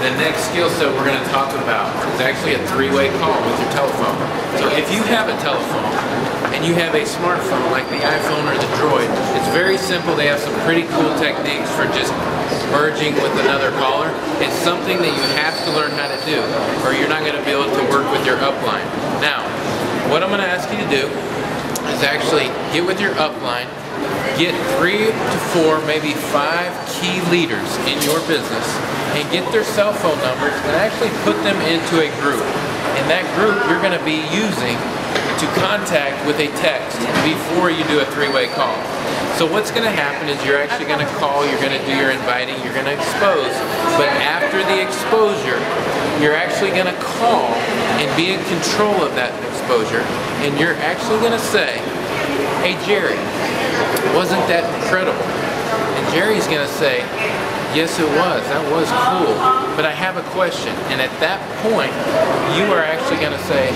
the next skill set we're going to talk about is actually a three-way call with your telephone. So if you have a telephone and you have a smartphone like the iPhone or the Droid, it's very simple. They have some pretty cool techniques for just merging with another caller. It's something that you have to learn how to do, or you're not going to be able to work with your upline. Now, what I'm going to ask you to do is actually get with your upline, get 3 to 4, maybe 5 key leaders in your business, and get their cell phone numbers and actually put them into a group. And that group you're going to be using to contact with a text before you do a three-way call. So what's going to happen is you're actually going to call, you're going to do your inviting, you're going to expose, but after the exposure, you're actually going to call and be in control of that exposure, and you're actually going to say, "Hey Jerry, wasn't that incredible?" And Jerry's going to say, "Yes it was, that was cool, but I have a question." And at that point, you are actually going to say,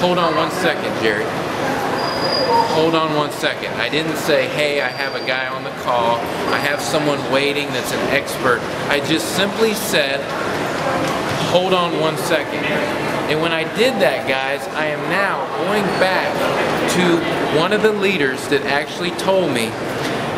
"Hold on 1 second, Jerry. Hold on 1 second. I didn't say, hey, I have a guy on the call, I have someone waiting that's an expert. I just simply said, hold on 1 second. And when I did that, guys, I am now going back to one of the leaders that actually told me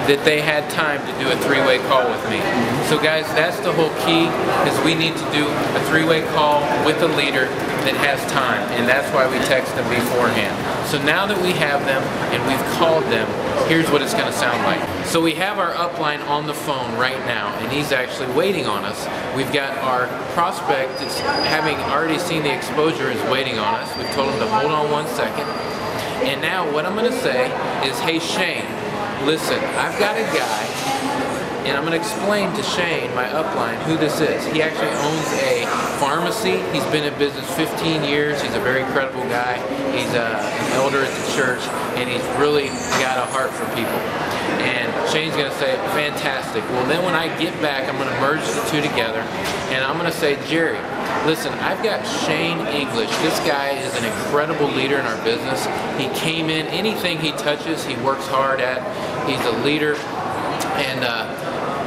that they had time to do a three-way call with me. So guys, that's the whole key, is we need to do a three-way call with a leader that has time, and that's why we text them beforehand. So now that we have them and we've called them, here's what it's going to sound like. So we have our upline on the phone right now, and he's actually waiting on us. We've got our prospect that's having already seen the exposure is waiting on us. We've told him to hold on 1 second. And now what I'm going to say is, "Hey Shane, listen, I've got a guy," and I'm going to explain to Shane, my upline, who this is. He actually owns a pharmacy. He's been in business 15 years. He's a very credible guy. He's an elder at the church, and he's really got a heart for people. And Shane's going to say, "Fantastic." Well, then when I get back, I'm going to merge the two together, and I'm going to say, "Jerry, listen, I've got Shane English. This guy is an incredible leader in our business. He came in, anything he touches, he works hard at. He's a leader, and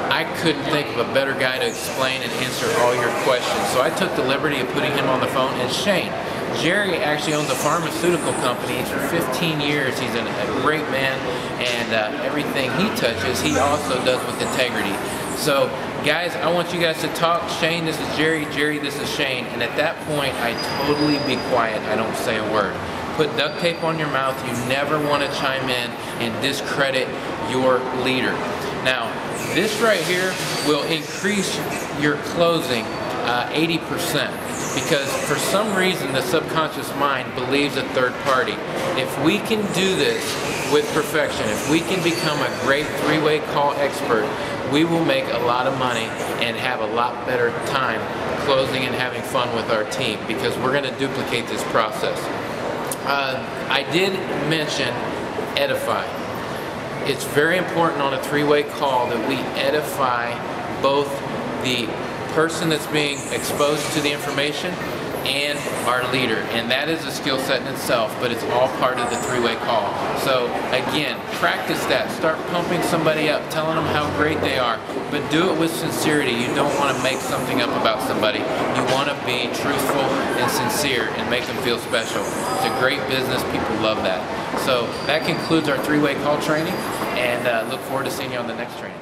I couldn't think of a better guy to explain and answer all your questions." So I took the liberty of putting him on the phone. And Shane, Jerry actually owns a pharmaceutical company for 15 years. He's a great man, and everything he touches, he also does with integrity. So guys, I want you guys to talk. Shane, this is Jerry. Jerry, this is Shane. And at that point, I totally be quiet. I don't say a word. Put duct tape on your mouth. You never want to chime in and discredit your leader. Now, this right here will increase your closing 80%, because for some reason the subconscious mind believes a third party. If we can do this with perfection, if we can become a great three-way call expert, we will make a lot of money and have a lot better time closing and having fun with our team, because we're going to duplicate this process. I did mention edify. It's very important on a three-way call that we edify both the person that's being exposed to the information and our leader, and that is a skill set in itself, but it's all part of the three-way call. So again, practice that. Start pumping somebody up, telling them how great they are, but do it with sincerity. You don't want to make something up about somebody. You want to be truthful and sincere and make them feel special. It's a great business. People love that. So that concludes our three-way call training, and look forward to seeing you on the next training.